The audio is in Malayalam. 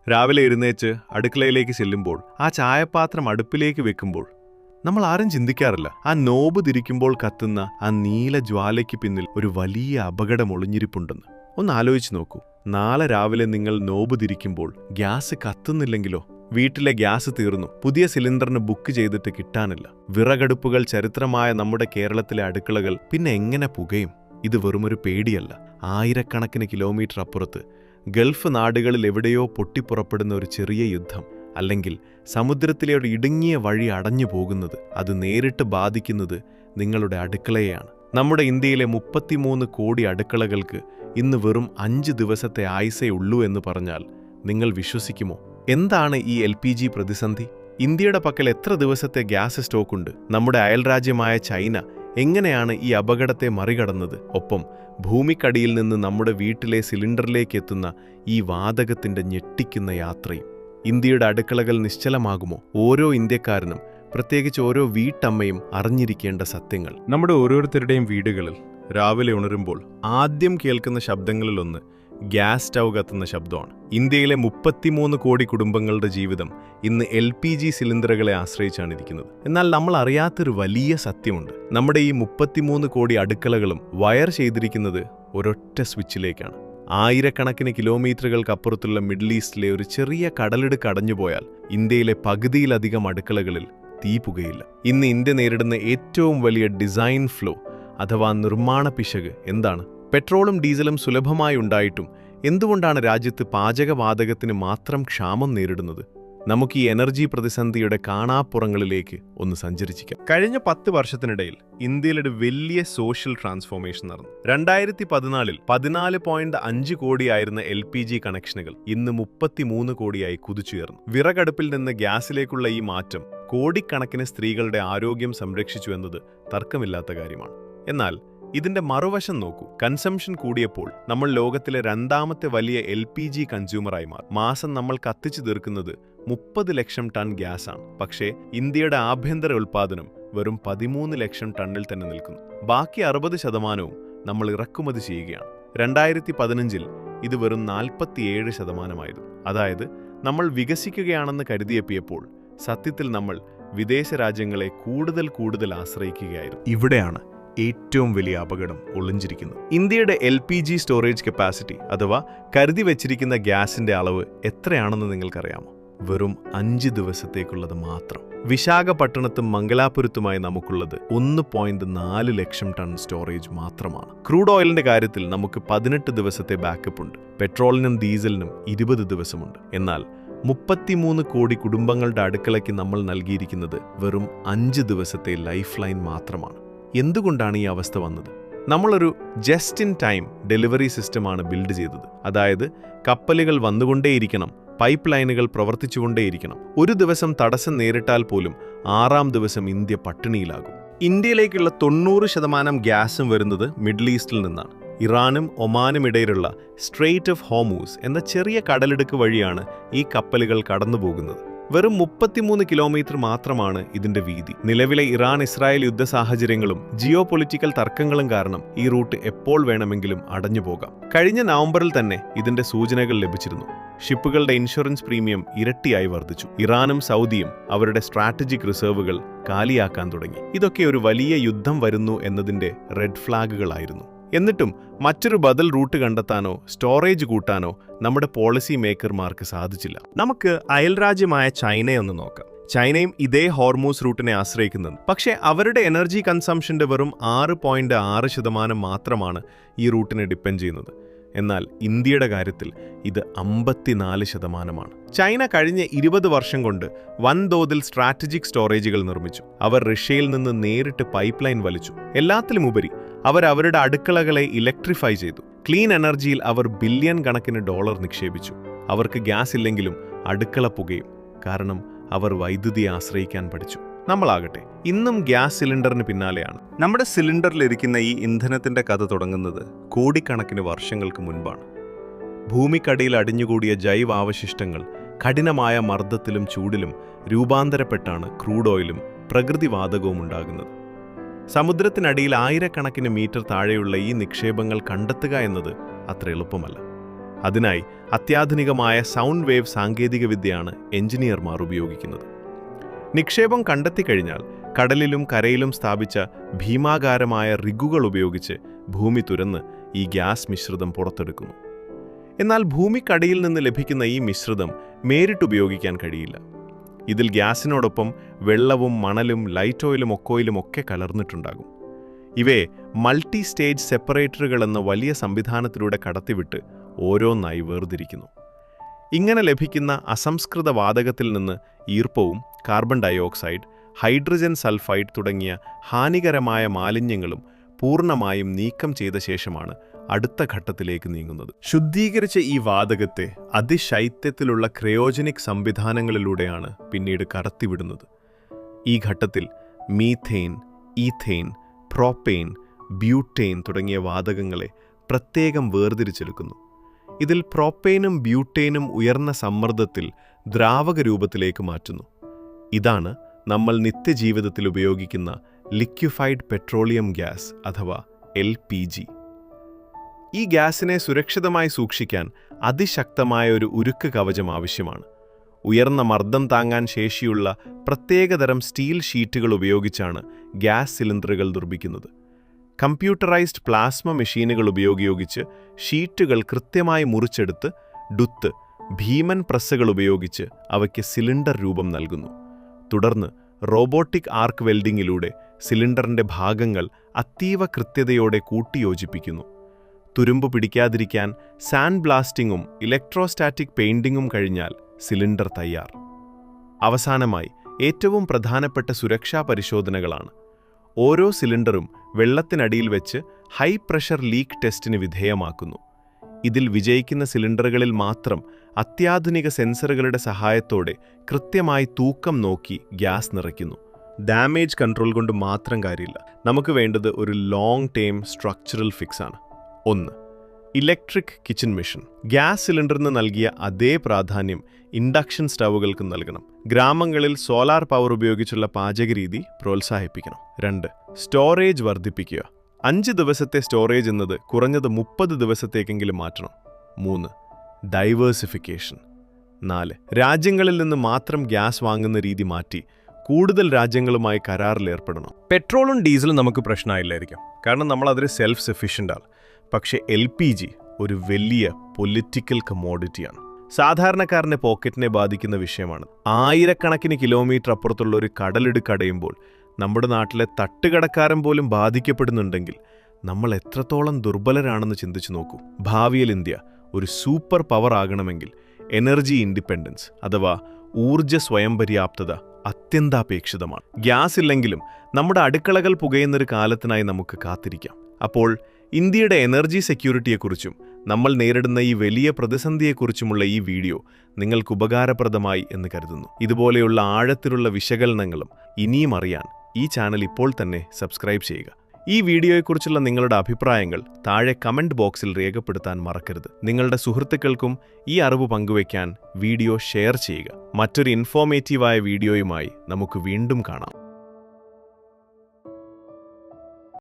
രാവിലെ എഴുന്നേച്ച് അടുക്കളയിലേക്ക് ചെല്ലുമ്പോൾ ആ ചായപാത്രം അടുപ്പിലേക്ക് വെക്കുമ്പോൾ നമ്മൾ ആരും ചിന്തിക്കാറില്ല ആ നോബ് തിരിക്കുമ്പോൾ കത്തുന്ന ആ നീല ജ്വാലയ്ക്ക് പിന്നിൽ ഒരു വലിയ അപകടം ഒളിഞ്ഞിരിപ്പുണ്ടെന്ന്. ഒന്ന് ആലോചിച്ച് നോക്കൂ. നാളെ രാവിലെ നിങ്ങൾ നോബ് തിരിക്കുമ്പോൾ ഗ്യാസ് കത്തുന്നില്ലെങ്കിലോ? വീട്ടിലെ ഗ്യാസ് തീർന്നു, പുതിയ സിലിണ്ടറിന് ബുക്ക് ചെയ്തിട്ട് കിട്ടാനില്ല. വിറകടുപ്പുകൾ ചരിത്രമായ നമ്മുടെ കേരളത്തിലെ അടുക്കളകൾ പിന്നെ എങ്ങനെ പുകയും? ഇത് വെറുമൊരു പേടിയല്ല. ആയിരക്കണക്കിന് കിലോമീറ്റർ അപ്പുറത്ത് ഗൾഫ് നാടുകളിൽ എവിടെയോ പൊട്ടിപ്പുറപ്പെടുന്ന ഒരു ചെറിയ യുദ്ധം, അല്ലെങ്കിൽ സമുദ്രത്തിലെ ഒരു ഇടുങ്ങിയ വഴി അടഞ്ഞു പോകുന്നത്, അത് നേരിട്ട് ബാധിക്കുന്നത് നിങ്ങളുടെ അടുക്കളയെയാണ്. നമ്മുടെ ഇന്ത്യയിലെ 33 കോടി അടുക്കളകൾക്ക് ഇന്ന് വെറും 5 ദിവസത്തെ ആയുസേ ഉള്ളൂ എന്ന് പറഞ്ഞാൽ നിങ്ങൾ വിശ്വസിക്കുമോ? എന്താണ് ഈ LPG പ്രതിസന്ധി? ഇന്ത്യയുടെ പക്കൽ എത്ര ദിവസത്തെ ഗ്യാസ് സ്റ്റോക്കുണ്ട്? നമ്മുടെ അയൽരാജ്യമായ ചൈന എങ്ങനെയാണ് ഈ അപകടത്തെ മറികടന്നത്? ഒപ്പം ഭൂമിക്കടിയിൽ നിന്ന് നമ്മുടെ വീട്ടിലെ സിലിണ്ടറിലേക്ക് എത്തുന്ന ഈ വാതകത്തിന്റെ ഞെട്ടിക്കുന്ന യാത്രയും. ഇന്ത്യയുടെ അടുക്കളകൾ നിശ്ചലമാകുമോ? ഓരോ ഇന്ത്യക്കാരനും, പ്രത്യേകിച്ച് ഓരോ വീട്ടമ്മയും അറിഞ്ഞിരിക്കേണ്ട സത്യങ്ങൾ. നമ്മുടെ ഓരോരുത്തരുടെയും വീടുകളിൽ രാവിലെ ഉണരുമ്പോൾ ആദ്യം കേൾക്കുന്ന ശബ്ദങ്ങളിലൊന്ന് ഗ്യാസ് സ്റ്റൗ കത്തുന്ന ശബ്ദമാണ്. ഇന്ത്യയിലെ 33 കോടി കുടുംബങ്ങളുടെ ജീവിതം ഇന്ന് LPG സിലിണ്ടറുകളെ ആശ്രയിച്ചാണ് ഇരിക്കുന്നത്. എന്നാൽ നമ്മൾ അറിയാത്തൊരു വലിയ സത്യമുണ്ട്. നമ്മുടെ ഈ 33 കോടി അടുക്കളകളും വയർ ചെയ്തിരിക്കുന്നത് ഒരൊറ്റ സ്വിച്ചിലേക്കാണ്. ആയിരക്കണക്കിന് കിലോമീറ്ററുകൾക്കപ്പുറത്തുള്ള മിഡിൽ ഈസ്റ്റിലെ ഒരു ചെറിയ കടലിടുക്ക് അടഞ്ഞുപോയാൽ ഇന്ത്യയിലെ പകുതിയിലധികം അടുക്കളകളിൽ തീ പുകയില്ല. ഇന്ന് ഇന്ത്യ നേരിടുന്ന ഏറ്റവും വലിയ ഡിസൈൻ ഫ്ലോ അഥവാ നിർമ്മാണ പിശക് എന്താണ്? പെട്രോളും ഡീസലും സുലഭമായി ഉണ്ടായിട്ടും എന്തുകൊണ്ടാണ് രാജ്യത്ത് പാചകവാതകത്തിന് മാത്രം ക്ഷാമം നേരിടുന്നത്? നമുക്ക് ഈ എനർജി പ്രതിസന്ധിയുടെ കാണാപ്പുറങ്ങളിലേക്ക് ഒന്ന് സഞ്ചരിച്ചിരിക്കാം. കഴിഞ്ഞ 10 വർഷത്തിനിടയിൽ ഇന്ത്യയിലൊരു വലിയ സോഷ്യൽ ട്രാൻസ്ഫോർമേഷൻ നടന്നു. 2014-ൽ 14.5 കോടിയായിരുന്ന LPG കണക്ഷനുകൾ ഇന്ന് 33 കോടിയായി കുതിച്ചുയർന്നു. വിറകടുപ്പിൽ നിന്ന് ഗ്യാസിലേക്കുള്ള ഈ മാറ്റം കോടിക്കണക്കിന് സ്ത്രീകളുടെ ആരോഗ്യം സംരക്ഷിച്ചു എന്നത് തർക്കമില്ലാത്ത കാര്യമാണ്. എന്നാൽ ഇതിന്റെ മറുവശം നോക്കൂ. കൺസംഷൻ കൂടിയപ്പോൾ നമ്മൾ ലോകത്തിലെ 2ാമത്തെ വലിയ LPG കൺസ്യൂമറായി മാറി. മാസം നമ്മൾ കത്തിച്ചു തീർക്കുന്നത് 30 ലക്ഷം ടൺ ഗ്യാസാണ്. പക്ഷേ ഇന്ത്യയുടെ ആഭ്യന്തര ഉൽപ്പാദനം വെറും 13 ലക്ഷം ടണ്ണിൽ തന്നെ നിൽക്കുന്നു. ബാക്കി 60% നമ്മൾ ഇറക്കുമതി ചെയ്യുകയാണ്. 2015-ൽ ഇത് വെറും 47%. അതായത് നമ്മൾ വികസിക്കുകയാണെന്ന് കരുതിയപ്പോൾ സത്യത്തിൽ നമ്മൾ വിദേശ രാജ്യങ്ങളെ കൂടുതൽ ആശ്രയിക്കുകയായിരുന്നു. ഇവിടെയാണ് ഏറ്റവും വലിയ അപകടം ഒളിഞ്ഞിരിക്കുന്നത്. ഇന്ത്യയുടെ LPG സ്റ്റോറേജ് കപ്പാസിറ്റി അഥവാ കരുതി വെച്ചിരിക്കുന്ന ഗ്യാസിന്റെ അളവ് എത്രയാണെന്ന് നിങ്ങൾക്കറിയാമോ? വെറും 5 ദിവസത്തേക്കുള്ളത് മാത്രം. വിശാഖപട്ടണത്തും മംഗലാപുരത്തുമായി നമുക്കുള്ളത് 1.4 ലക്ഷം ടൺ സ്റ്റോറേജ് മാത്രമാണ്. ക്രൂഡ് ഓയിലിന്റെ കാര്യത്തിൽ നമുക്ക് 18 ദിവസത്തെ ബാക്കപ്പ് ഉണ്ട്. പെട്രോളിനും ഡീസലിനും 20 ദിവസമുണ്ട്. എന്നാൽ 33 കോടി കുടുംബങ്ങളുടെ അടുക്കളയ്ക്ക് നമ്മൾ നൽകിയിരിക്കുന്നത് വെറും 5 ദിവസത്തെ ലൈഫ് ലൈൻ മാത്രമാണ്. എന്തുകൊണ്ടാണ് ഈ അവസ്ഥ വന്നത്? നമ്മളൊരു ജസ്റ്റ് ഇൻ ടൈം ഡെലിവറി സിസ്റ്റമാണ് ബിൽഡ് ചെയ്തത്. അതായത് കപ്പലുകൾ വന്നുകൊണ്ടേയിരിക്കണം, പൈപ്പ് ലൈനുകൾ പ്രവർത്തിച്ചുകൊണ്ടേയിരിക്കണം. ഒരു ദിവസം തടസ്സം നേരിട്ടാൽ പോലും 6ാം ദിവസം ഇന്ത്യ പട്ടിണിയിലാകും. ഇന്ത്യയിലേക്കുള്ള 90% ഗ്യാസും വരുന്നത് മിഡിൽ ഈസ്റ്റിൽ നിന്നാണ്. ഇറാനും ഒമാനും ഇടയിലുള്ള സ്ട്രെയ്റ്റ് ഓഫ് ഹോർമൂസ് എന്ന ചെറിയ കടലിടുക്ക് വഴിയാണ് ഈ കപ്പലുകൾ കടന്നുപോകുന്നത്. വെറും 33 കിലോമീറ്റർ മാത്രമാണ് ഇതിന്റെ വീതി. നിലവിലെ ഇറാൻ-ഇസ്രായേൽ യുദ്ധ സാഹചര്യങ്ങളും ജിയോ പൊളിറ്റിക്കൽ തർക്കങ്ങളും കാരണം ഈ റൂട്ട് എപ്പോൾ വേണമെങ്കിലും അടഞ്ഞുപോകാം. കഴിഞ്ഞ നവംബറിൽ തന്നെ ഇതിന്റെ സൂചനകൾ ലഭിച്ചിരുന്നു. ഷിപ്പുകളുടെ ഇൻഷുറൻസ് പ്രീമിയം ഇരട്ടിയായി വർദ്ധിച്ചു. ഇറാനും സൗദിയും അവരുടെ സ്ട്രാറ്റജിക് റിസർവുകൾ കാലിയാക്കാൻ തുടങ്ങി. ഇതൊക്കെ ഒരു വലിയ യുദ്ധം വരുന്നു എന്നതിന്റെ റെഡ് ഫ്ലാഗുകളായിരുന്നു. എന്നിട്ടും മറ്റൊരു ബദൽ റൂട്ട് കണ്ടെത്താനോ സ്റ്റോറേജ് കൂട്ടാനോ നമ്മുടെ പോളിസി മേക്കർമാർക്ക് സാധിച്ചില്ല. നമുക്ക് അയൽരാജ്യമായ ചൈനയൊന്ന് നോക്കാം. ചൈനയും ഇതേ ഹോർമൂസ് റൂട്ടിനെ ആശ്രയിക്കുന്നുണ്ട്. പക്ഷേ അവരുടെ എനർജി കൺസംഷന്റെ വെറും 6.6% മാത്രമാണ് ഈ റൂട്ടിനെ ഡിപ്പെൻഡ് ചെയ്യുന്നത്. എന്നാൽ ഇന്ത്യയുടെ കാര്യത്തിൽ ഇത് 54%. ചൈന കഴിഞ്ഞ 20 വർഷം കൊണ്ട് വൻതോതിൽ സ്ട്രാറ്റജിക് സ്റ്റോറേജുകൾ നിർമ്മിച്ചു. അവർ റഷ്യയിൽ നിന്ന് നേരിട്ട് പൈപ്പ് ലൈൻ വലിച്ചു. എല്ലാത്തിലുമുപരി അവർ അവരുടെ അടുക്കളകളെ ഇലക്ട്രിഫൈ ചെയ്തു. ക്ലീൻ എനർജിയിൽ അവർ ബില്യൺ കണക്കിന് ഡോളർ നിക്ഷേപിച്ചു. അവർക്ക് ഗ്യാസ് ഇല്ലെങ്കിലും അടുക്കള പുകയും. കാരണം അവർ വൈദ്യുതിയെ ആശ്രയിക്കാൻ പഠിച്ചു. നമ്മളാകട്ടെ ഇന്നും ഗ്യാസ് സിലിണ്ടറിന് പിന്നാലെയാണ്. നമ്മുടെ സിലിണ്ടറിലിരിക്കുന്ന ഈ ഇന്ധനത്തിന്റെ കഥ തുടങ്ങുന്നത് കോടിക്കണക്കിന് വർഷങ്ങൾക്ക് മുൻപാണ്. ഭൂമിക്കടിയിൽ അടിഞ്ഞുകൂടിയ ജൈവാവശിഷ്ടങ്ങൾ കഠിനമായ മർദ്ദത്തിലും ചൂടിലും രൂപാന്തരപ്പെട്ടാണ് ക്രൂഡ് ഓയിലും പ്രകൃതിവാതകവും ഉണ്ടാകുന്നത്. സമുദ്രത്തിനടിയിൽ ആയിരക്കണക്കിന് മീറ്റർ താഴെയുള്ള ഈ നിക്ഷേപങ്ങൾ കണ്ടെത്തുക എന്നത് അത്ര എളുപ്പമല്ല. അതിനായി അത്യാധുനികമായ സൗണ്ട് വേവ് സാങ്കേതികവിദ്യയാണ് എഞ്ചിനീയർമാർ ഉപയോഗിക്കുന്നത്. നിക്ഷേപം കണ്ടെത്തിക്കഴിഞ്ഞാൽ കടലിലും കരയിലും സ്ഥാപിച്ച ഭീമാകാരമായ റിഗുകൾ ഉപയോഗിച്ച് ഭൂമി തുരന്ന് ഈ ഗ്യാസ് മിശ്രിതം പുറത്തെടുക്കുന്നു. എന്നാൽ ഭൂമിക്കടിയിൽ നിന്ന് ലഭിക്കുന്ന ഈ മിശ്രിതം നേരിട്ടുപയോഗിക്കാൻ കഴിയില്ല. ഇതിൽ ഗ്യാസിനോടൊപ്പം വെള്ളവും മണലും ലൈറ്റ് ഓയിലും ഒക്കോയിലും ഒക്കെ കലർന്നിട്ടുണ്ടാകും. ഇവയെ മൾട്ടി സ്റ്റേജ് സെപ്പറേറ്ററുകൾ എന്ന വലിയ സംവിധാനത്തിലൂടെ കടത്തിവിട്ട് ഓരോന്നായി വേർതിരിക്കുന്നു. ഇങ്ങനെ ലഭിക്കുന്ന അസംസ്കൃത വാതകത്തിൽ നിന്ന് ഈർപ്പവും കാർബൺ ഡയോക്സൈഡ്, ഹൈഡ്രജൻ സൾഫൈഡ് തുടങ്ങിയ ഹാനികരമായ മാലിന്യങ്ങളും പൂർണ്ണമായും നീക്കം ചെയ്ത ശേഷമാണ് അടുത്ത ഘട്ടത്തിലേക്ക് നീങ്ങുന്നത്. ശുദ്ധീകരിച്ച ഈ വാതകത്തെ അതിശൈത്യത്തിലുള്ള ക്രയോജനിക് സംവിധാനങ്ങളിലൂടെയാണ് പിന്നീട് കടത്തിവിടുന്നത്. ഈ ഘട്ടത്തിൽ മീഥെയ്ൻ, ഈഥെയ്ൻ, പ്രോപ്പെയ്ൻ, ബ്യൂട്ടെയ്ൻ തുടങ്ങിയ വാതകങ്ങളെ പ്രത്യേകം വേർതിരിച്ചെടുക്കുന്നു. ഇതിൽ പ്രോപ്പെയ്നും ബ്യൂട്ടെയ്നും ഉയർന്ന സമ്മർദ്ദത്തിൽ ദ്രാവക രൂപത്തിലേക്ക് മാറ്റുന്നു. ഇതാണ് നമ്മൾ നിത്യജീവിതത്തിൽ ഉപയോഗിക്കുന്ന ലിക്വിഫൈഡ് പെട്രോളിയം ഗ്യാസ് അഥവാ LPG. ഈ ഗ്യാസിനെ സുരക്ഷിതമായി സൂക്ഷിക്കാൻ അതിശക്തമായ ഒരു ഉരുക്ക് കവചം ആവശ്യമാണ്. ഉയർന്ന മർദ്ദം താങ്ങാൻ ശേഷിയുള്ള പ്രത്യേകതരം സ്റ്റീൽ ഷീറ്റുകൾ ഉപയോഗിച്ചാണ് ഗ്യാസ് സിലിണ്ടറുകൾ നിർമ്മിക്കുന്നത്. കമ്പ്യൂട്ടറൈസ്ഡ് പ്ലാസ്മ മെഷീനുകൾ ഉപയോഗിച്ച് ഷീറ്റുകൾ കൃത്യമായി മുറിച്ചെടുത്ത് ഡുത്ത്, ഭീമൻ പ്രസ്സുകൾ ഉപയോഗിച്ച് അവയ്ക്ക് സിലിണ്ടർ രൂപം നൽകുന്നു. തുടർന്ന് റോബോട്ടിക് ആർക്ക് വെൽഡിങ്ങിലൂടെ സിലിണ്ടറിന്റെ ഭാഗങ്ങൾ അതീവ കൃത്യതയോടെ കൂട്ടിയോജിപ്പിക്കുന്നു. തുരുമ്പ് പിടിക്കാതിരിക്കാൻ സാൻഡ് ബ്ലാസ്റ്റിങ്ങും ഇലക്ട്രോസ്റ്റാറ്റിക് പെയിന്റിങ്ങും കഴിഞ്ഞാൽ സിലിണ്ടർ തയ്യാർ. അവസാനമായി ഏറ്റവും പ്രധാനപ്പെട്ട സുരക്ഷാ പരിശോധനകളാണ്. ഓരോ സിലിണ്ടറും വെള്ളത്തിനടിയിൽ വെച്ച് ഹൈ പ്രഷർ ലീക്ക് ടെസ്റ്റിന് വിധേയമാക്കുന്നു. ഇതിൽ വിജയിക്കുന്ന സിലിണ്ടറുകളിൽ മാത്രം അത്യാധുനിക സെൻസറുകളുടെ സഹായത്തോടെ കൃത്യമായി തൂക്കം നോക്കി ഗ്യാസ് നിറയ്ക്കുന്നു. ഡാമേജ് കൺട്രോൾ കൊണ്ട് മാത്രം കാര്യമില്ല. നമുക്ക് വേണ്ടത് ഒരു ലോങ് ടേം സ്ട്രക്ചറൽ ഫിക്സാണ്. 1. Electric kitchen machine. ഗ്യാസ് സിലിണ്ടറിന് നൽകിയ അതേ പ്രാധാന്യം ഇൻഡക്ഷൻ സ്റ്റൗകൾക്ക് നൽകണം. ഗ്രാമങ്ങളിൽ സോളാർ പവർ ഉപയോഗിച്ചുള്ള പാചകരീതി പ്രോത്സാഹിപ്പിക്കണം. 2. സ്റ്റോറേജ് വർദ്ധിപ്പിക്കുക. 5 ദിവസത്തെ സ്റ്റോറേജ് എന്നത് കുറഞ്ഞത് 30 ദിവസത്തേക്കെങ്കിലും മാറ്റണം. 3. ഡൈവേഴ്സിഫിക്കേഷൻ. 4. രാജ്യങ്ങളിൽ നിന്ന് മാത്രം ഗ്യാസ് വാങ്ങുന്ന രീതി മാറ്റി കൂടുതൽ രാജ്യങ്ങളുമായി കരാറിലേർപ്പെടണം. പെട്രോളും ഡീസലും നമുക്ക് പ്രശ്നമായില്ലായിരിക്കും, കാരണം നമ്മൾ അതിൽ സെൽഫ് സഫീഷ്യൻ്റ് ആണ്. പക്ഷേ LPG ഒരു വലിയ പൊളിറ്റിക്കൽ കമോഡിറ്റിയാണ്. സാധാരണക്കാരൻ്റെ പോക്കറ്റിനെ ബാധിക്കുന്ന വിഷയമാണ്. ആയിരക്കണക്കിന് കിലോമീറ്റർ അപ്പുറത്തുള്ള ഒരു കടലിടുക്കടയുമ്പോൾ നമ്മുടെ നാട്ടിലെ തട്ടുകടക്കാരൻ പോലും ബാധിക്കപ്പെടുന്നുണ്ടെങ്കിൽ നമ്മൾ എത്രത്തോളം ദുർബലരാണെന്ന് ചിന്തിച്ചു നോക്കൂ. ഭാവിയിൽ ഇന്ത്യ ഒരു സൂപ്പർ പവർ ആകണമെങ്കിൽ എനർജി ഇൻഡിപെൻഡൻസ് അഥവാ ഊർജ്ജ സ്വയം പര്യാപ്തത അത്യന്താപേക്ഷിതമാണ്. ഗ്യാസ് ഇല്ലെങ്കിലും നമ്മുടെ അടുക്കളകൾ പുകയുന്നൊരു കാലത്തിനായി നമുക്ക് കാത്തിരിക്കാം. അപ്പോൾ ഇന്ത്യയുടെ എനർജി സെക്യൂരിറ്റിയെക്കുറിച്ചും നമ്മൾ നേരിടുന്ന ഈ വലിയ പ്രതിസന്ധിയെക്കുറിച്ചുമുള്ള ഈ വീഡിയോ നിങ്ങൾക്ക് ഉപകാരപ്രദമായി എന്ന് കരുതുന്നു. ഇതുപോലെയുള്ള ആഴത്തിലുള്ള വിശകലനങ്ങളും ഇനിയും അറിയാൻ ഈ ചാനൽ ഇപ്പോൾ തന്നെ സബ്സ്ക്രൈബ് ചെയ്യുക. ഈ വീഡിയോയെക്കുറിച്ചുള്ള നിങ്ങളുടെ അഭിപ്രായങ്ങൾ താഴെ കമന്റ് ബോക്സിൽ രേഖപ്പെടുത്താൻ മറക്കരുത്. നിങ്ങളുടെ സുഹൃത്തുക്കൾക്കും ഈ അറിവ് പങ്കുവയ്ക്കാൻ വീഡിയോ ഷെയർ ചെയ്യുക. മറ്റൊരു ഇൻഫോർമേറ്റീവായ വീഡിയോയുമായി നമുക്ക് വീണ്ടും കാണാം.